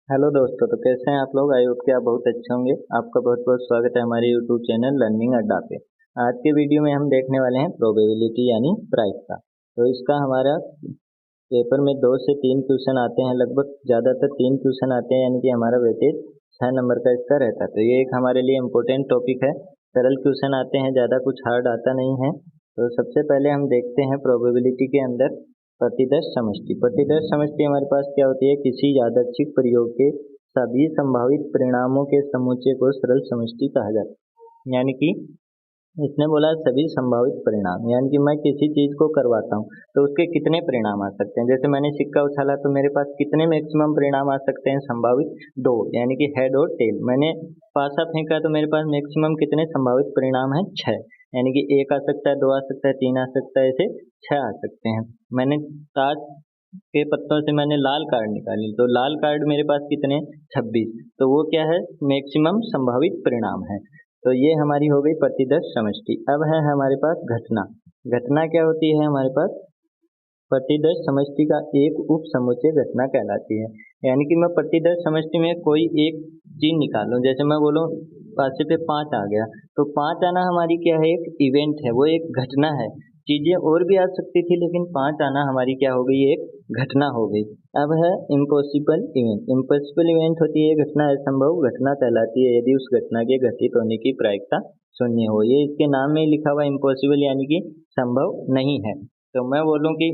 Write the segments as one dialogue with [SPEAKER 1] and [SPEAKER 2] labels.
[SPEAKER 1] Hello दोस्तों, तो कैसे हैं आप लोग। आई होप कि आप बहुत अच्छे होंगे। आपका बहुत बहुत स्वागत है हमारे यूट्यूब चैनल लर्निंग अड्डा पे। आज के वीडियो में हम देखने वाले हैं प्रोबेबिलिटी यानी प्रायिकता। तो इसका हमारा पेपर में 2 से 3 क्वेश्चन आते हैं, लगभग ज़्यादातर 3 क्वेश्चन आते हैं, यानी कि हमारा वेटेज 6 नंबर का इसका रहता है। तो ये एक हमारे लिए इम्पोर्टेंट टॉपिक है। सरल क्वेश्चन आते हैं, ज़्यादा कुछ हार्ड आता नहीं है। तो सबसे पहले हम देखते हैं प्रोबेबिलिटी के अंदर प्रतिदर्श समष्टि। प्रतिदर्श समष्टि हमारे पास क्या होती है, किसी यादृच्छिक प्रयोग के सभी संभावित परिणामों के समुच्चय को सरल समष्टि कहा जाता है। यानी कि इसने बोला सभी संभावित परिणाम, यानी कि मैं किसी चीज को करवाता हूँ तो उसके कितने परिणाम आ सकते हैं। जैसे मैंने सिक्का उछाला तो मेरे पास कितने मैक्सिमम परिणाम आ सकते हैं, संभावित 2, यानी कि हेड और टेल। मैंने पासा फेंका तो मेरे पास मैक्सिमम कितने संभावित परिणाम हैं, 6, यानी कि 1 आ सकता है, 2 आ सकता है, 3 आ सकता है, ऐसे 6 आ सकते हैं। मैंने ताश के पत्तों से मैंने लाल कार्ड निकाली तो लाल कार्ड मेरे पास कितने, 26। तो वो क्या है, मैक्सिमम संभावित परिणाम है। तो ये हमारी हो गई प्रतिदर्श समष्टि। अब है हमारे पास घटना। घटना क्या होती है हमारे पास, प्रतिदर्श समष्टि का एक उप समुच्चय घटना कहलाती है। यानी कि मैं प्रतिदर्श समष्टि में कोई एक चीज निकालूं, जैसे मैं बोलूं पासे पे 5 आ गया, तो 5 आना हमारी क्या है, एक इवेंट है, वो एक घटना है। चीजें और भी आ सकती थी, लेकिन 5 आना हमारी क्या हो गई, एक घटना हो गई। अब है इम्पॉसिबल इवेंट। इम्पॉसिबल इवेंट होती है घटना, असंभव घटना कहलाती है यदि उस घटना के घटित होने की प्रायिकता शून्य हो। ये इसके नाम में ही लिखा हुआ इम्पॉसिबल, यानी कि संभव नहीं है। तो मैं बोलूं कि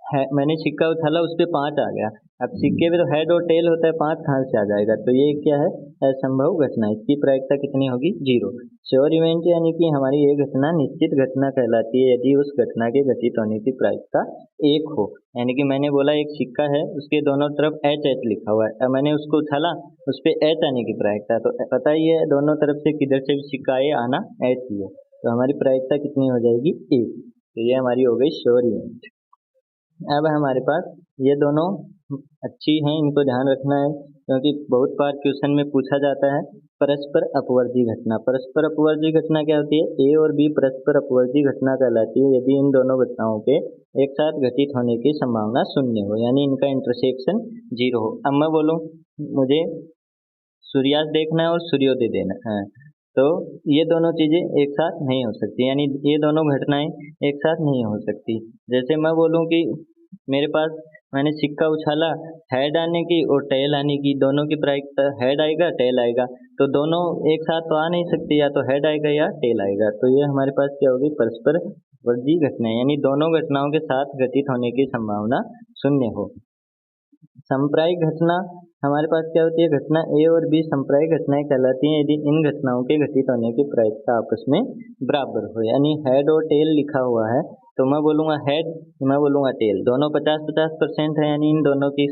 [SPEAKER 1] है, मैंने सिक्का उछाला उस पे 5 आ गया। अब सिक्के पे तो हेड और टेल होता है, 5 कहाँ से आ जाएगा। तो ये क्या है, असंभव घटना। इसकी प्रायिकता कितनी होगी, 0। श्योर इवेंट यानी कि हमारी ये घटना निश्चित घटना कहलाती है यदि उस घटना के घटित होने की प्रायिकता 1 हो। यानी कि मैंने बोला एक सिक्का है, उसके दोनों तरफ एच एच लिखा हुआ है, अब मैंने उसको उछाला, उस पर एच आने की प्रायिकता, तो पता ही है दोनों तरफ से किधर से भी सिक्का आए, आना एच ही है। तो हमारी प्रायिकता कितनी हो जाएगी, 1। तो ये हमारी हो गई श्योर इवेंट। अब हमारे पास ये दोनों अच्छी हैं, इनको ध्यान रखना है, क्योंकि बहुत बार क्वेश्चन में पूछा जाता है परस्पर अपवर्ती घटना। परस्पर अपवर्ती घटना क्या होती है, ए और बी परस्पर अपवर्ती घटना कहलाती है यदि इन दोनों घटनाओं के एक साथ घटित होने की संभावना शून्य हो, यानी इनका इंटरसेक्शन 0 हो। अब मैं बोलूँ मुझे सूर्यास्त देखना है और सूर्योदय देना है, तो ये दोनों चीजें एक साथ नहीं हो सकती, यानी ये दोनों घटनाएं एक साथ नहीं हो सकती। जैसे मैं बोलूं कि मेरे पास मैंने सिक्का उछाला, हेड आने की और टेल आने की, दोनों की प्रायिकता हेड आएगा टेल आएगा, तो दोनों एक साथ तो आ नहीं सकती, या तो हेड आएगा या टेल आएगा। तो ये हमारे पास क्या होगी, परस्पर वर्जी घटना, यानी दोनों घटनाओं के साथ घटित होने की संभावना शून्य हो। संप्रायिक घटना हमारे पास क्या होती है, घटना ए और बी संप्रायिक घटनाएं कहलाती हैं यदि इन घटनाओं के घटित होने की प्रायिकता आपस में बराबर हो। यानी हेड और टेल लिखा हुआ है, तो मैं बोलूँगा हेड, मैं बोलूँगा टेल, दोनों 50-50% है, यानी इन दोनों की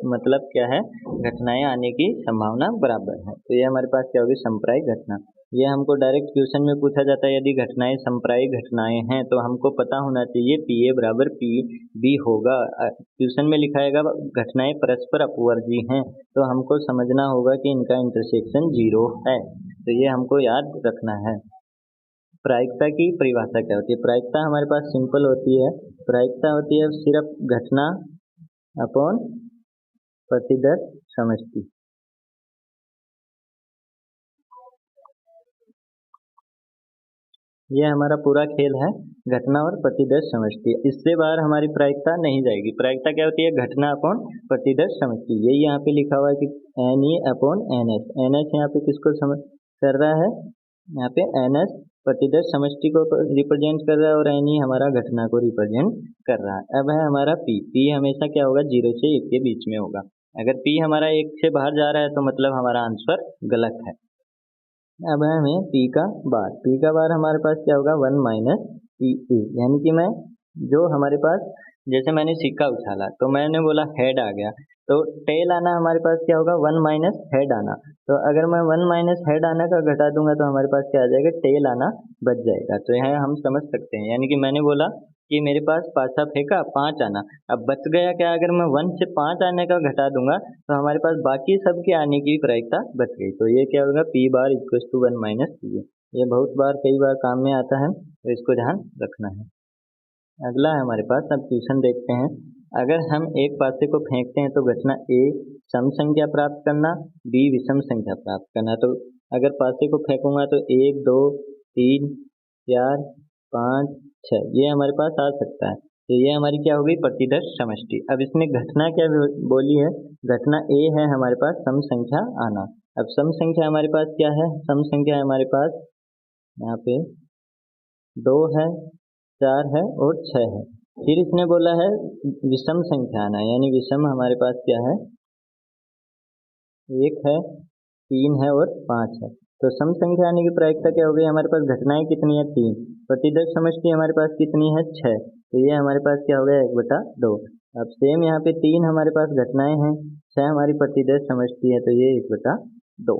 [SPEAKER 1] मतलब क्या है, घटनाएं आने की संभावना बराबर है। तो ये हमारे पास क्या होगी, संप्रायिक घटना। ये हमको डायरेक्ट क्वेश्चन में पूछा जाता है, यदि घटनाएं संप्रायिक घटनाएं हैं तो हमको पता होना चाहिए पी ए बराबर पी बी होगा। क्वेश्चन में लिखाएगा घटनाएं परस्पर अपवर्ती हैं, तो हमको समझना होगा कि इनका इंटरसेक्शन 0 है। तो ये हमको याद रखना है। प्रायिकता की परिभाषा क्या होती है, प्रायिकता हमारे पास सिंपल होती है। प्रायिकता होती है सिर्फ घटना अपॉन प्रतिदर्श समष्टि। ये हमारा पूरा खेल है, घटना और प्रतिदर्श समष्टि। इससे बाहर हमारी प्रायिकता नहीं जाएगी। प्रायिकता क्या होती है, घटना अपॉन प्रतिदर्श समष्टि। यही यहाँ पे लिखा हुआ है कि N E upon N S. N S यहाँ पे किसको समझ कर रहा है, यहाँ पे एन एस प्रतिदर्श समष्टि को रिप्रेजेंट कर रहा है और एन ई हमारा घटना को रिप्रेजेंट कर रहा है। अब है हमारा पी। पी हमेशा क्या होगा, 0 से 1 के बीच में होगा। अगर पी हमारा 1 से बाहर जा रहा है तो मतलब हमारा आंसर गलत है। अब है हमें पी का बार। पी का बार हमारे पास क्या होगा, 1 माइनस पी ए। यानी कि मैं जो हमारे पास, जैसे मैंने सिक्का उछाला तो मैंने बोला हेड आ गया, तो टेल आना हमारे पास क्या होगा, 1 माइनस हेड आना। तो अगर मैं 1 माइनस हेड आना का घटा दूंगा तो हमारे पास क्या आ जाएगा, टेल आना बच जाएगा। तो यहाँ हम समझ सकते हैं, यानी कि मैंने बोला कि मेरे पास पासा फेंका 5 आना, अब बच गया क्या, अगर मैं 1 से 5 आने का घटा दूंगा तो हमारे पास बाकी सब के आने की प्रायिकता बच गई। तो ये क्या होगा, P bar equal to 1 minus P. ये बहुत बार कई बार काम में आता है, तो इसको ध्यान रखना है। अगला है हमारे पास, अब क्वेश्चन देखते हैं। अगर हम एक पासे को फेंकते हैं तो घटना ए सम संख्या प्राप्त करना, बी विषम संख्या प्राप्त करना। तो अगर पासे को फेंकूंगा तो 1 2 3 4 5 6 ये हमारे पास आ सकता है। तो ये हमारी क्या हो गई प्रतिदर्श समष्टि। अब इसमें घटना क्या बोली है, घटना ए है हमारे पास सम संख्या आना। अब सम संख्या हमारे पास क्या है, सम संख्या हमारे पास यहाँ पे 2 है, 4 है और 6 है। फिर इसने बोला है विषम संख्या आना, यानी विषम हमारे पास क्या है, 1 है, 3 है और 5 है। तो सम संख्या आने की प्रायिकता क्या हो गई, हमारे पास घटनाएं कितनी है 3, प्रतिदर्श समष्टि हमारे पास कितनी है 6। तो ये हमारे पास क्या हो गया 1/2। अब सेम यहाँ पे 3 हमारे पास घटनाएं हैं, 6 हमारी प्रतिदर्श समष्टि है, तो ये 1/2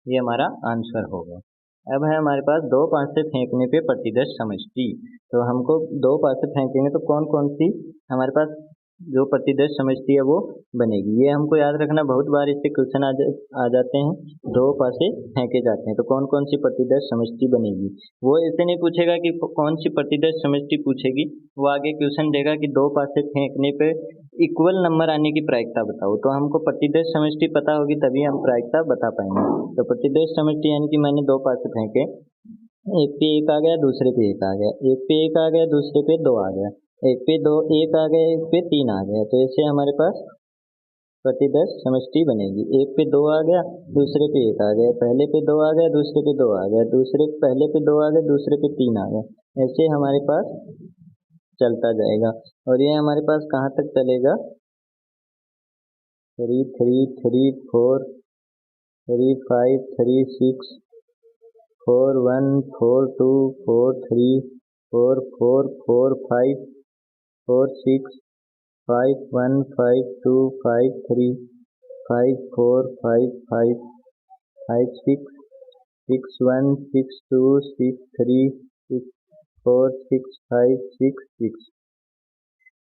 [SPEAKER 1] ये हमारा आंसर होगा। अब है हमारे पास 2 पासे फेंकने पे प्रतिदर्श समष्टि। तो हमको 2 पासे फेंकेंगे तो कौन कौन सी हमारे पास जो प्रतिदर्श समष्टि है वो बनेगी, ये हमको याद रखना। बहुत बार इससे क्वेश्चन आ जाते हैं, 2 पासे फेंके जाते हैं तो कौन कौन सी प्रतिदर्श समष्टि बनेगी। वो ऐसे नहीं पूछेगा कि कौन सी प्रतिदर्श समष्टि पूछेगी, वो आगे क्वेश्चन देगा कि 2 पासे फेंकने पे इक्वल नंबर आने की प्रायिकता बताओ। तो हमको प्रतिदर्श समष्टि पता होगी तभी हम प्रायिकता बता पाएंगे। तो प्रतिदर्श समष्टि यानी कि मैंने 2 पासे फेंके, एक पे 1 आ गया, दूसरे पे 1 आ गया, एक पे 1 आ गया, दूसरे पे 2 आ गया, एक पे 1 आ गया, एक पे 3 आ गया। तो ऐसे हमारे पास प्रतिदर्श समष्टि बनेगी। एक पे 2 आ गया, दूसरे पे 1 आ गया, पहले पे 2 आ गया, दूसरे पे 2 आ गया, पहले पे 2 आ गया, दूसरे पे 3 आ गया। ऐसे हमारे पास चलता जाएगा और ये हमारे पास कहाँ तक चलेगा, 3 3 3 4 3 5 3 6 4 1 4 2 4 3 4 4 4 5 4 6 5 1 5 2 5 3 5 4 5 5 5 6 6 1 6 2 6 3 6 4 6 5 6 6।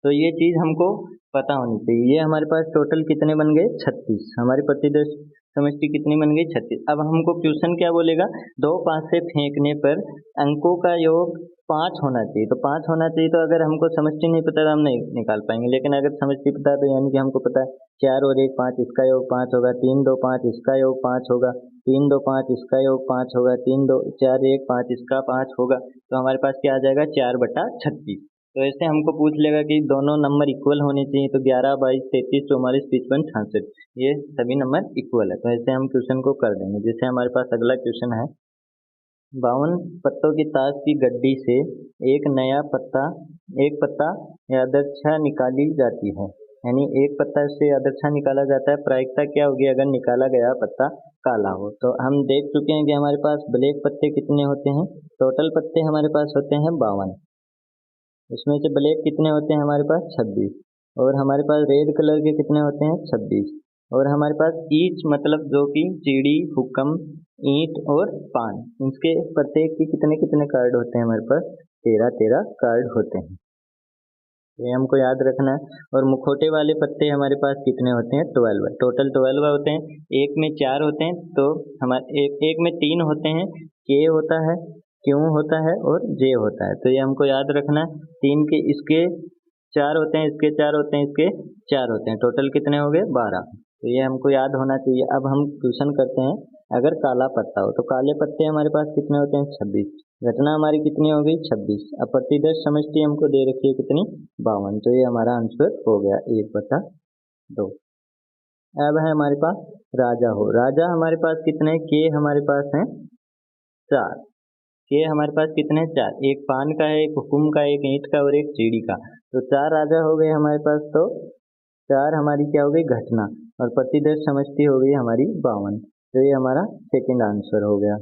[SPEAKER 1] तो ये चीज़ हमको पता होनी चाहिए। ये हमारे पास टोटल कितने बन गए 36, हमारी प्रतिदर्श समष्टि कितनी बन गई 36। अब हमको क्वेश्चन क्या बोलेगा, 2 पासे फेंकने पर अंकों का योग 5 होना चाहिए। तो 5 होना चाहिए, तो अगर हमको समष्टि नहीं पता तो हम नहीं निकाल पाएंगे, लेकिन अगर समष्टि पता है तो यानी कि हमको पता है 4 और 1 5 इसका योग 5 होगा, 3 2 5 इसका योग 5 होगा, 3 2 5 इसका योग 5 होगा, 3 2 4 1 5 इसका 5 होगा। तो हमारे पास क्या आ जाएगा 4/36। तो ऐसे हमको पूछ लेगा कि दोनों नंबर इक्वल होने चाहिए, तो 11 22 33 44 55 66 ये सभी नंबर इक्वल है। तो ऐसे हम क्वेश्चन को कर देंगे। जैसे हमारे पास अगला क्वेश्चन है, 52 पत्तों की ताश की गड्डी से एक पत्ता यादृच्छा निकाली जाती है, यानी एक पत्ता से यादृच्छा निकाला जाता है। प्रायिकता क्या होगी अगर निकाला गया पत्ता काला हो। तो हम देख चुके हैं कि हमारे पास ब्लैक पत्ते कितने होते हैं, टोटल पत्ते हमारे पास होते हैं 52, उसमें से ब्लैक कितने होते हैं हमारे पास 26, और हमारे पास रेड कलर के कितने होते हैं 26, और हमारे पास ईच मतलब जो कि चिड़ी, हुक्म, ईंट और पान, इसके प्रत्येक के कितने कितने कार्ड होते हैं हमारे पास 13 कार्ड होते हैं। ये हमको याद रखना है। और मुखौटे वाले पत्ते हमारे पास कितने होते हैं 12, टोटल 12 होते हैं। एक में 4 होते हैं, तो हमारे एक में 3 होते हैं, के होता है, क्यों होता है और जे होता है। तो ये हमको याद रखना है। 3 के इसके 4 होते हैं, इसके 4 होते हैं, इसके 4 होते हैं, टोटल कितने हो गए 12। तो ये हमको याद होना चाहिए। अब हम क्वेश्चन करते हैं, अगर काला पत्ता हो तो काले पत्ते हमारे पास कितने होते हैं 26, घटना हमारी कितनी हो गई 26। अब प्रतिदर्श समष्टि हमको दे रखी है कितनी 52, तो ये हमारा आंसर हो गया 1/2। अब है हमारे पास राजा हो, राजा हमारे पास कितने के हमारे पास हैं 4, के हमारे पास कितने 4, एक पान का है, एक हुकुम का, एक ईंट का और एक सीढ़ी का। तो 4 राजा हो गए हमारे पास। तो 4 हमारी क्या हो गई घटना, और प्रतिदर्श समष्टि हो गई हमारी 52। तो ये हमारा सेकंड आंसर हो गया।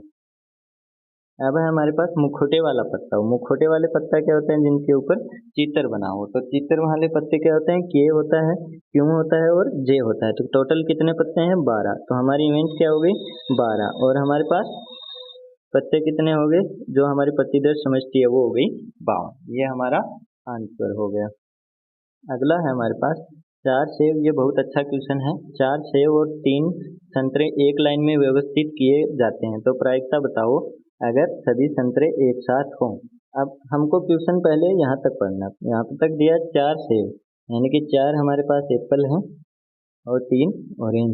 [SPEAKER 1] अब है हमारे पास मुखौटे वाला पत्ता। मुखौटे वाले पत्ता क्या होते हैं, जिनके ऊपर चित्र बना हो। तो चित्र वाले पत्ते क्या होते हैं, के होता है, क्यों होता है और जे होता है। तो टोटल कितने पत्ते हैं 12। तो हमारी इवेंट क्या हो गई 12, और हमारे पास पत्ते कितने हो गए, जो हमारी प्रतिदर्श समष्टि है वो हो गई 52। ये हमारा आंसर हो गया। अगला है हमारे पास 4 सेब। ये बहुत अच्छा क्वेश्चन है। 4 सेब और 3 संतरे एक लाइन में व्यवस्थित किए जाते हैं, तो प्रायिकता बताओ अगर सभी संतरे एक साथ हों। अब हमको क्वेश्चन पहले यहाँ तक पढ़ना, यहाँ तक दिया 4 सेब, यानी कि 4 हमारे पास एप्पल हैं और 3 ऑरेंज।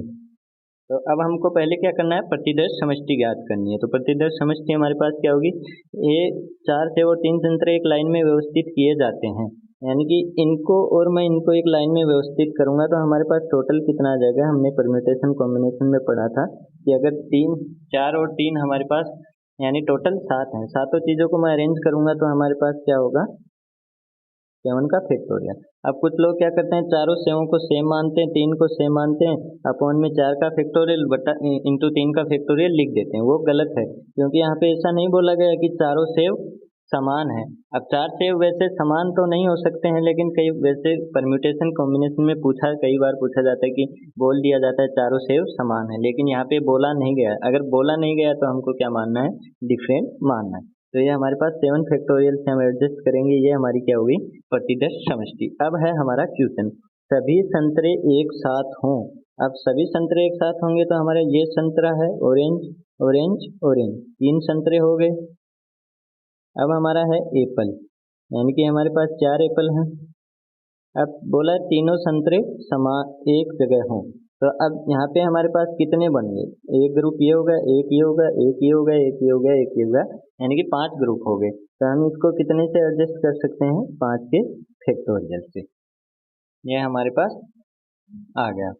[SPEAKER 1] तो अब हमको पहले क्या करना है, प्रतिदर्श समष्टि ज्ञात करनी है। तो प्रतिदर्श समष्टि हमारे पास क्या होगी, ये 4 सेब और 3 संतरे एक लाइन में व्यवस्थित किए जाते हैं, यानी कि इनको और मैं इनको एक लाइन में व्यवस्थित करूंगा तो हमारे पास टोटल कितना आ जाएगा। हमने परम्यूटेशन कॉम्बिनेशन में पढ़ा था कि अगर 3, 4 और 3 हमारे पास यानी टोटल 7 हैं, सातों चीज़ों को मैं अरेंज करूंगा तो हमारे पास क्या होगा, 7 का फैक्टोरियल। अब कुछ लोग क्या करते हैं, चारों सेवों को सेम मानते हैं, 3 को सेम मानते हैं, अपॉन में 4 का फैक्टोरियल बटा इंटू 3 का फैक्टोरियल लिख देते हैं। वो गलत है, क्योंकि यहाँ पे ऐसा नहीं बोला गया कि चारों सेव समान है। अब 4 सेव वैसे समान तो नहीं हो सकते हैं, लेकिन कई वैसे परम्यूटेशन कॉम्बिनेशन में कई बार पूछा जाता है कि बोल दिया जाता है चारों सेव समान है, लेकिन यहाँ पे बोला नहीं गया। अगर बोला नहीं गया तो हमको क्या मानना है, डिफरेंट मानना है। तो ये हमारे पास 7 फैक्टोरियल से हम एडजस्ट करेंगे, ये हमारी क्या होगी, प्रतिदर्श समष्टि। अब है हमारा क्वेश्चन, सभी संतरे एक साथ हों। अब सभी संतरे एक साथ होंगे तो हमारे ये संतरा है ऑरेंज ऑरेंज ऑरेंज, 3 संतरे हो गए। अब हमारा है एप्पल, यानी कि हमारे पास 4 एप्पल हैं। अब बोला है तीनों संतरे समान एक जगह हों, तो अब यहाँ पे हमारे पास कितने बन गए, एक ग्रुप ये होगा, एक ये होगा, एक ये होगा, एक ये होगा, एक ये होगा, यानी कि 5 ग्रुप हो गए। तो हम इसको कितने से एडजस्ट कर सकते हैं, 5 के फैक्टोरियल से। ये हमारे पास आ गया।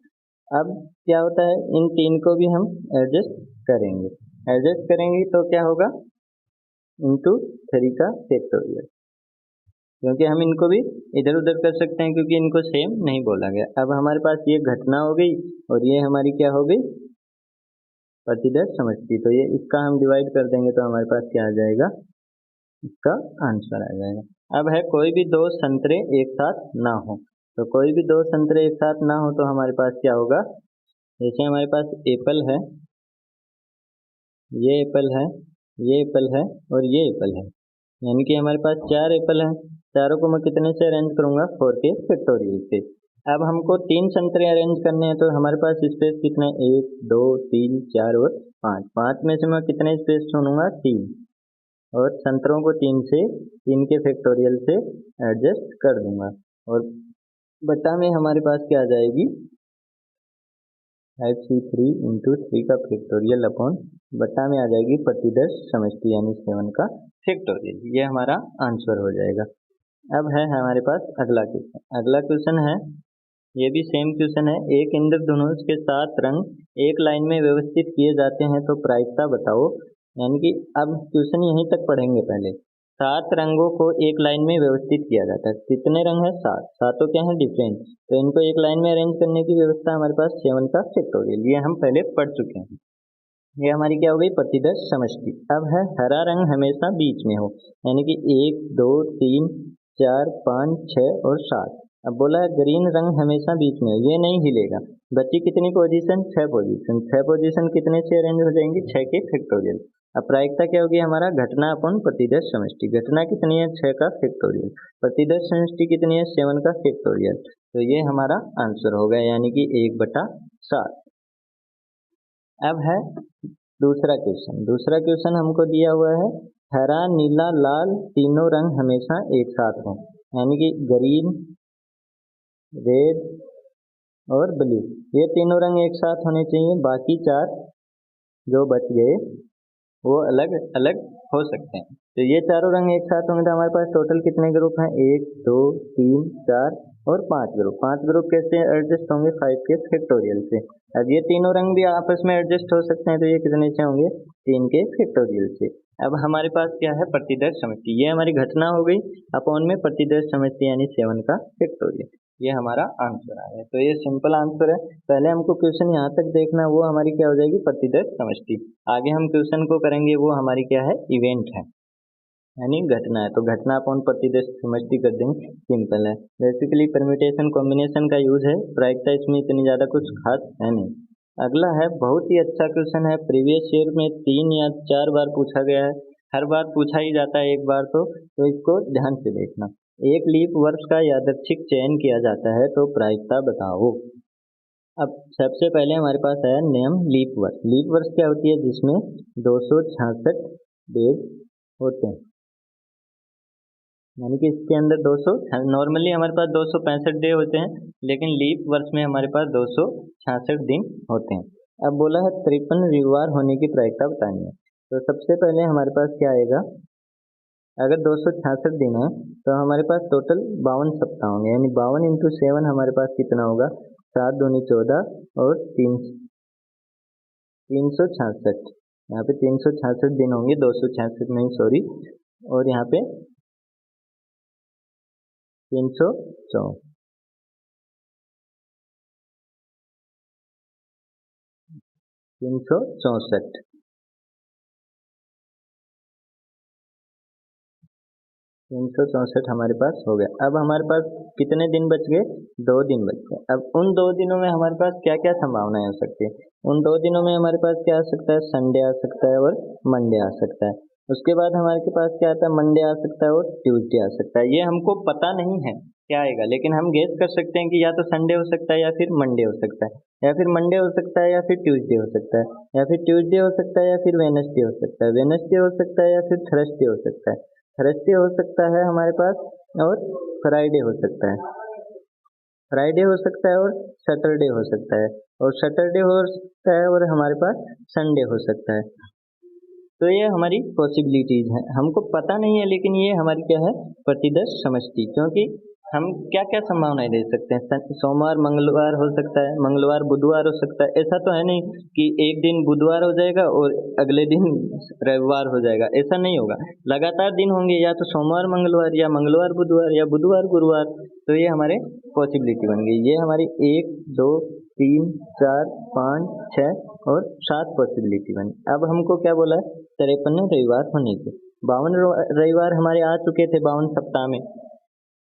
[SPEAKER 1] अब क्या होता है, इन 3 को भी हम एडजस्ट करेंगे तो क्या होगा, इंटू 3 का फैक्टोरियल, क्योंकि हम इनको भी इधर उधर कर सकते हैं क्योंकि इनको सेम नहीं बोला गया। अब हमारे पास ये घटना हो गई और ये हमारी क्या हो गई, प्रतिदर्श समष्टि। तो ये इसका हम डिवाइड कर देंगे तो हमारे पास क्या आ जाएगा, इसका आंसर आ जाएगा। अब है कोई भी 2 संतरे एक साथ ना हो। तो कोई भी 2 संतरे एक साथ ना हो तो हमारे पास क्या होगा, जैसे हमारे पास एप्पल है, ये एप्पल है, ये एप्पल है और ये एप्पल है, यानी कि हमारे पास 4 एप्पल हैं। चारों को मैं कितने से अरेंज करूंगा, 4 के फैक्टोरियल से। अब हमको 3 संतरे अरेंज करने हैं तो हमारे पास स्पेस कितना है, 1 2 3 4 और 5। 5 में से मैं कितने स्पेस चुनूंगा, 3, और संतरों को 3 के फैक्टोरियल से एडजस्ट कर दूंगा। और बटा में हमारे पास क्या आ जाएगी, 5c3 इंटू 3 का फैक्टोरियल अपॉन बटा में आ जाएगी प्रतिदर्श समष्टि यानी 7 का फैक्टोरियल। ये हमारा आंसर हो जाएगा। अब है हमारे पास अगला क्वेश्चन। अगला क्वेश्चन है, ये भी सेम क्वेश्चन है, एक इंद्रधनुष के 7 रंग एक लाइन में व्यवस्थित किए जाते हैं तो प्रायिकता बताओ। यानी कि अब क्वेश्चन यहीं तक पढ़ेंगे पहले। 7 रंगों को एक लाइन में व्यवस्थित किया जाता है, कितने रंग है, 7, सातों क्या है, डिफरेंट। तो इनको एक लाइन में अरेंज करने की व्यवस्था हमारे पास 7 का फैक्टोरियल, ये हम पहले पढ़ चुके हैं। ये हमारी क्या हो गई, प्रतिदर्श समष्टि। अब है हरा रंग हमेशा बीच में हो, यानी कि 1 2 3 4 5 6 और 7। अब बोला है ग्रीन रंग हमेशा बीच में हो, ये नहीं हिलेगा। बची कितनी पोजीशन, 6 पोजीशन। 6 पोजीशन कितने से अरेंज हो जाएंगी, 6 के फैक्टोरियल। अब प्रायिकता क्या होगी हमारा, घटना अपन प्रतिदर्श समष्टि। घटना कितनी है, 6 का फैक्टोरियल। प्रतिदर्श समष्टि कितनी है, 7 का फैक्टोरियल। तो ये हमारा आंसर हो गया, यानी कि 1/7। अब है दूसरा क्वेश्चन। दूसरा क्वेश्चन हमको दिया हुआ है, हरा नीला लाल तीनों रंग हमेशा एक साथ हों, यानी कि ग्रीन रेड और ब्लू, ये तीनों रंग एक साथ होने चाहिए। बाकी 4 जो बच गए वो अलग अलग हो सकते हैं। तो ये चारों रंग एक साथ होंगे तो हमारे पास टोटल कितने ग्रुप हैं, 1 2 3 4 और 5 ग्रुप। 5 ग्रुप कैसे एडजस्ट होंगे, 5 के फैक्टोरियल से। अब ये तीनों रंग भी आपस में एडजस्ट हो सकते हैं, तो ये कितने से होंगे, 3 के फैक्टोरियल से। अब हमारे पास क्या है, प्रतिदर्श समष्टि। ये हमारी घटना हो गई, अपॉन में प्रतिदर्श समष्टि यानी 7 का फैक्टोरियल। ये हमारा आंसर आया। तो ये सिंपल आंसर है। पहले हमको क्वेश्चन यहाँ तक देखना, वो हमारी क्या हो जाएगी, प्रतिदर्श समष्टि। आगे हम क्वेश्चन को करेंगे, वो हमारी क्या है, इवेंट है, यानी घटना है। तो घटना अपॉन प्रतिदर्श समष्टि कर देंगे, सिंपल है। बेसिकली परम्यूटेशन कॉम्बिनेशन का यूज है, प्रायिकता इसमें इतनी ज़्यादा कुछ खास है नहीं। अगला है, बहुत ही अच्छा क्वेश्चन है, प्रीवियस ईयर में 3 या 4 बार पूछा गया है, हर बार पूछा ही जाता है एक बार तो इसको ध्यान से देखना। एक लीप वर्ष का यादृच्छिक चयन किया जाता है तो प्रायिकता बताओ। अब सबसे पहले हमारे पास है नियम लीप वर्ष। लीप वर्ष क्या होती है, जिसमें 266 डेज होते हैं। यानी कि इसके अंदर 200 नॉर्मली हमारे पास 265 डे होते हैं, लेकिन लीप वर्ष में हमारे पास 266 दिन होते हैं। अब बोला है 53 रविवार होने की प्रायिकता बतानी है। तो सबसे पहले हमारे पास क्या आएगा, अगर 266 दिन है तो हमारे पास टोटल 52 सप्ताह होंगे, यानी 52 इंटू 7 हमारे पास कितना होगा, 7 दूनी 14 और 366। यहाँ पे 366 दिन होंगे, 266 नहीं सॉरी, और यहाँ पे 364 364 हमारे पास हो गया। अब हमारे पास कितने दिन बच गए, 2 दिन बच गए। अब उन 2 दिनों में हमारे पास क्या क्या संभावनाएं हो सकती है, उन 2 दिनों में हमारे पास क्या आ सकता है, संडे आ सकता है और मंडे आ सकता है। उसके बाद हमारे पास क्या आता है, मंडे आ सकता है और ट्यूसडे आ सकता है। ये हमको पता नहीं है क्या आएगा, लेकिन हम गेस कर सकते हैं कि या तो संडे हो सकता है या फिर मंडे हो सकता है, या फिर मंडे हो सकता है या फिर ट्यूसडे हो सकता है, या फिर ट्यूसडे हो सकता है या फिर वेडनेसडे हो सकता है, वेडनेसडे हो सकता है या फिर थर्सडे हो सकता है, थर्सडे हो सकता है हमारे पास, और फ्राइडे हो सकता है, फ्राइडे हो सकता है और सैटरडे हो सकता है, और सैटरडे हो सकता है और हमारे पास संडे हो सकता है। तो ये हमारी पॉसिबिलिटीज हैं, हमको पता नहीं है, लेकिन ये हमारी क्या है, प्रतिदर्श समष्टि, क्योंकि हम क्या क्या संभावनाएं दे सकते हैं, सोमवार मंगलवार हो सकता है, मंगलवार बुधवार हो सकता है। ऐसा तो है नहीं कि एक दिन बुधवार हो जाएगा और अगले दिन रविवार हो जाएगा, ऐसा नहीं होगा। लगातार दिन होंगे, या तो सोमवार मंगलवार या मंगलवार बुधवार या बुधवार गुरुवार। तो ये हमारे पॉसिबिलिटी बन गई। ये हमारी 1 2 3 4 5 6 और 7 पॉसिबिलिटी बनी। अब हमको क्या बोला है, 53 रविवार होने के। 52 रविवार हमारे आ चुके थे 52 सप्ताह में,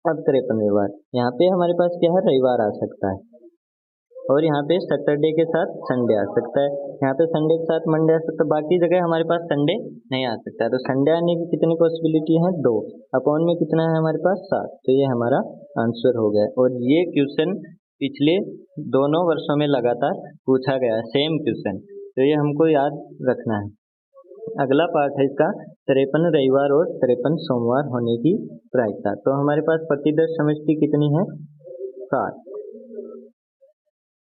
[SPEAKER 1] अब 53 रविवार। यहाँ पे हमारे पास क्या है, रविवार आ सकता है, और यहाँ पे सैटरडे के साथ संडे आ सकता है, यहाँ पे संडे के साथ मंडे आ सकता है, बाकी जगह हमारे पास संडे नहीं आ सकता। तो संडे आने की कितनी पॉसिबिलिटी है, 2 अपॉन में कितना है हमारे पास, 7। तो ये हमारा आंसर हो गया। और ये क्वेश्चन पिछले दोनों वर्षों में लगातार पूछा गया, सेम क्वेश्चन, तो ये हमको याद रखना है। अगला पार्ट है इसका 53 रविवार और 53 सोमवार होने की प्रायिकता। तो हमारे पास प्रतिदर्श समष्टि कितनी है, 7।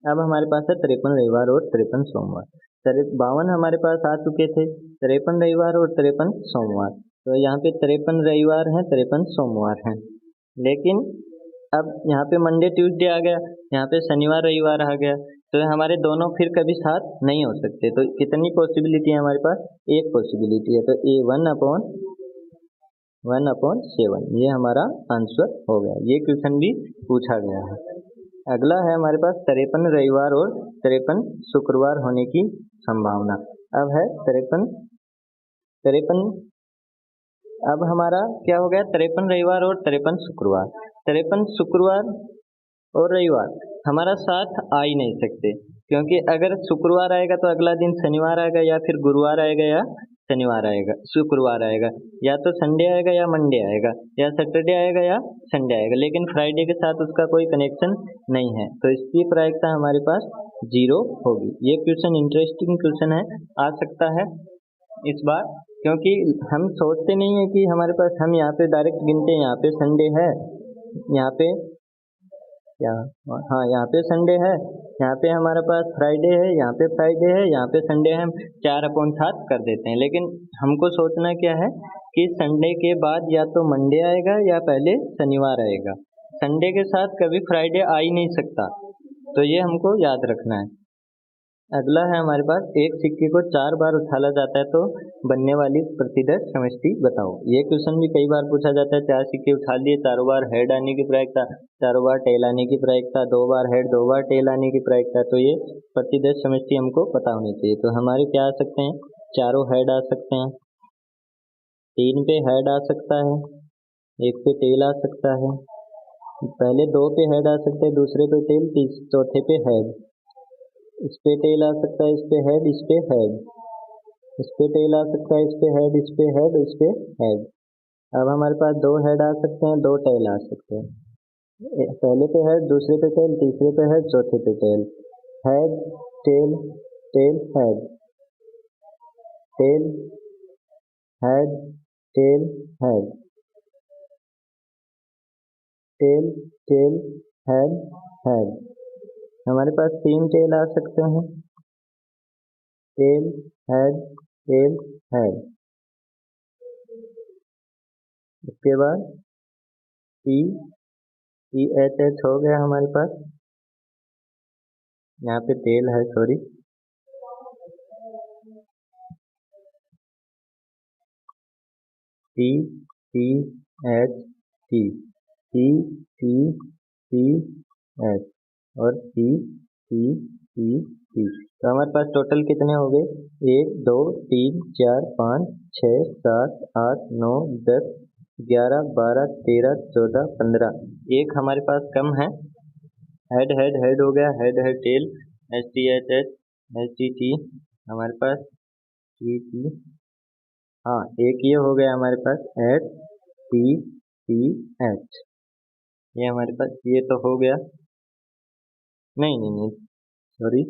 [SPEAKER 1] अब हमारे पास है 53 रविवार और 53 सोमवार। 52 हमारे पास आ चुके थे, 53 रविवार और 53 सोमवार। तो यहाँ पे 53 रविवार हैं, 53 सोमवार हैं, लेकिन अब यहाँ पे मंडे ट्यूसडे आ गया, यहाँ पे शनिवार रविवार आ गया, तो हमारे दोनों फिर कभी साथ नहीं हो सकते। तो कितनी पॉसिबिलिटी है हमारे पास, एक पॉसिबिलिटी है। तो ए 1/7 ये हमारा आंसर हो गया। ये क्वेश्चन भी पूछा गया है। अगला है हमारे पास 53 रविवार और 53 शुक्रवार होने की संभावना। अब है 53 अब हमारा क्या हो गया, 53 रविवार और 53 शुक्रवार। 53 शुक्रवार और रविवार हमारा साथ आ ही नहीं सकते, क्योंकि अगर शुक्रवार आएगा तो अगला दिन शनिवार आएगा, या फिर गुरुवार आएगा या शनिवार आएगा, शुक्रवार आएगा, या तो संडे आएगा या मंडे आएगा, या सैटरडे आएगा या संडे आएगा, लेकिन फ्राइडे के साथ उसका कोई कनेक्शन नहीं है। तो इसकी प्रायिकता हमारे पास 0 होगी। ये क्वेश्चन इंटरेस्टिंग क्वेश्चन है, आ सकता है इस बार, क्योंकि हम सोचते नहीं है कि हमारे पास, हम यहाँ पे डायरेक्ट गिनते हैं, यहाँ पे संडे है, यहाँ पे क्या, हाँ यहाँ पे संडे है, यहाँ पे हमारे पास फ्राइडे है, यहाँ पे फ्राइडे है, यहाँ पे संडे है, हम 4/7 कर देते हैं। लेकिन हमको सोचना क्या है कि संडे के बाद या तो मंडे आएगा या पहले शनिवार आएगा, संडे के साथ कभी फ्राइडे आ ही नहीं सकता। तो ये हमको याद रखना है। अगला है हमारे पास, एक सिक्के को 4 बार उछाला जाता है तो बनने वाली प्रतिदर्श समष्टि बताओ। ये क्वेश्चन भी कई बार पूछा जाता है। 4 सिक्के उछाल लिए, चारों बार हेड आने की प्रायिकता, चारों बार टेल आने की प्रायिकता, 2 बार हेड 2 बार टेल आने की प्रायिकता। तो ये प्रतिदर्श समष्टि हमको पता होनी चाहिए। तो हमारे क्या आ सकते हैं, चारों हेड आ सकते हैं, 3 पे हेड आ सकता है, 1 पे टेल आ सकता है, पहले 2 पे हेड आ सकते हैं, दूसरे पे टेल, चौथे पे हेड, इस पे टेल आ सकता है, इस पे हेड, इस पे हेड, इस पे टेल आ सकता है, इस पे हेड, इस पे हेड, इस पे हेड। अब हमारे पास 2 हेड आ सकते हैं, 2 टेल आ सकते हैं, पहले पे हेड, दूसरे पे टेल, तीसरे पे हेड, चौथे पे tail, head tail tail head, tail head tail head, tail, tail, head, head. हमारे पास 3 टेल आ सकते हैं, टेल, हेड, टेल, हेड। इसके बाद टी, टी एच एच हो गया हमारे पास, यहाँ पे टेल है, sorry. T, T, H, T, T, T, T, H और टी, टी, टी, टी। तो हमारे पास टोटल कितने हो गए? 1 2 3 4 5 6 7 8 9 10 11 12 13 14 15। एक हमारे पास कम है, हेड हेड हेड हो गया, head head tail, H T H H, H T T, हमारे पास टी टी, हाँ एक ये हो गया हमारे पास एच टी टी एच। ये हमारे पास ये तो हो गया, नहीं नहीं नहीं sorry,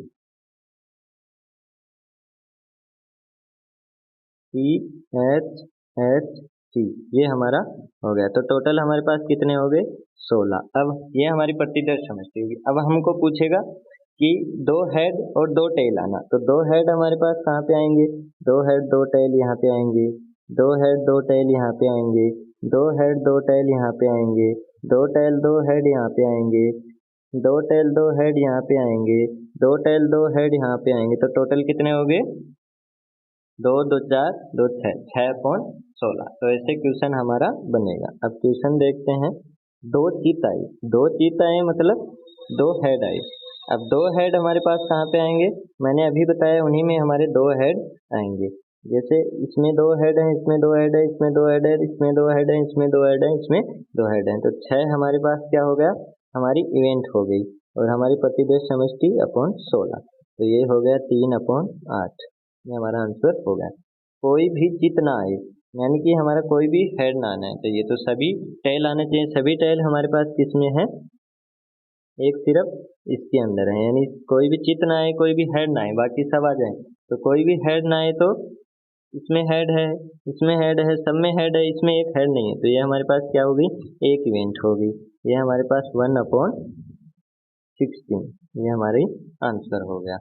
[SPEAKER 1] T H H T, ये हमारा हो गया। तो टोटल हमारे पास कितने हो गए? 16। अब ये हमारी प्रतिदर्श समझती होगी। अब हमको पूछेगा कि 2 हेड और 2 टेल आना, तो 2 हेड हमारे पास कहाँ पे आएंगे? 2 हेड 2 टेल यहाँ पे आएंगे, 2 हेड 2 टेल यहाँ पे आएंगे, 2 हेड 2 टेल यहाँ पे आएंगे, 2 टेल 2 हेड यहाँ पे आएंगे, 2 टेल 2 हेड यहाँ पे आएंगे, 2 टेल 2 हेड यहाँ पे आएंगे। तो टोटल कितने हो गए? 2 2 4 2 6, 6/16। तो ऐसे क्वेश्चन हमारा बनेगा। अब क्वेश्चन देखते हैं। 2 चित आए, 2 चित आए मतलब 2 हेड आए। अब 2 हेड हमारे पास कहाँ पे आएंगे? मैंने अभी बताया उन्हीं में हमारे 2 हेड आएंगे। जैसे इसमें 2 हेड है, इसमें 2 हेड है, इसमें 2 हेड है, इसमें 2 हेड है, इसमें 2 हेड है, इसमें 2 हेड है। तो 6 हमारे पास क्या हो गया? हमारी इवेंट हो गई और हमारी प्रतिदेश समष्टि अपॉन 16। तो ये हो गया 3/8। ये हमारा आंसर हो गया। कोई भी चित ना आए, यानी कि हमारा कोई भी हेड ना आना है। तो ये तो सभी टेल आने चाहिए। सभी टेल हमारे पास किसमें है? एक सिर्फ इसके अंदर है, यानी कोई भी चित ना आए, कोई भी हेड ना आए, बाकी सब आ जाए। तो कोई भी हेड ना आए तो इसमें हेड है, इसमें हेड है, सब में हेड है, इसमें एक हेड नहीं है। तो ये हमारे पास क्या होगी? एक इवेंट होगी। ये हमारे पास 1/16, ये हमारी आंसर हो गया।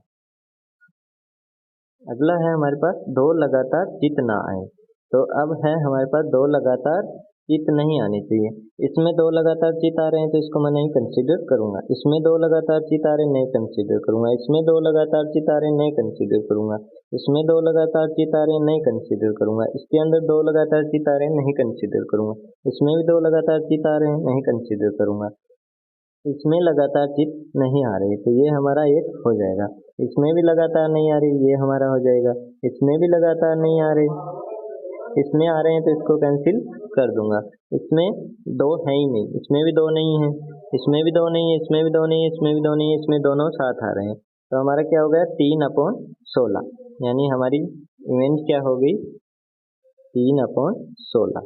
[SPEAKER 1] अगला है हमारे पास 2 लगातार चित ना आए। तो अब है हमारे पास 2 लगातार चित नहीं आनी चाहिए। इसमें 2 लगातार चित आ रहे हैं तो इसको मैं नहीं कंसीडर करूंगा। इसमें 2 लगातार चित आ रहे हैं, नहीं कंसीडर करूंगा। इसमें 2 लगातार चित आ रहे हैं, नहीं कंसीडर करूंगा। इसमें 2 लगातार चित आ रहे हैं, नहीं कंसीडर करूंगा। इसके अंदर 2 लगातार चित आ रहे हैं, नहीं कंसीडर करूंगा। इसमें भी 2 लगातार चित आ रहे हैं, नहीं कंसीडर करूंगा। इसमें लगातार चित नहीं आ रही, तो ये हमारा एक हो जाएगा। इसमें भी लगातार नहीं आ रही, ये हमारा हो जाएगा। इसमें भी लगातार नहीं आ रही, इसमें आ रहे हैं तो इसको कैंसिल कर दूंगा। इसमें 2 है ही नहीं, इसमें भी 2 नहीं है, इसमें भी 2 नहीं है, इसमें भी 2 नहीं है, इसमें भी 2 नहीं है, इसमें दोनों साथ आ रहे हैं। तो हमारा क्या हो गया? 3/16, यानी हमारी इवेंट क्या हो गई? 3/16।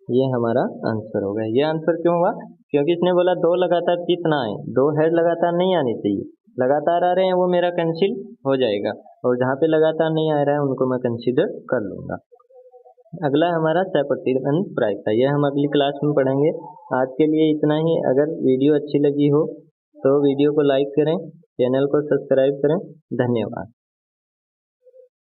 [SPEAKER 1] ये हमारा आंसर हो गया। ये आंसर क्यों हुआ? क्योंकि इसने बोला 2 लगातार चित ना आए, 2 हेड लगातार नहीं आनी चाहिए। लगातार आ रहे हैं वो मेरा कैंसिल हो जाएगा, और जहाँ पे लगातार नहीं आ रहा है उनको मैं कंसीडर कर लूंगा। अगला हमारा सहप्रतिबंध प्रायिकता, यह हम अगली क्लास में पढ़ेंगे। आज के लिए इतना ही। अगर वीडियो अच्छी लगी हो तो वीडियो को लाइक करें, चैनल को सब्सक्राइब करें। धन्यवाद।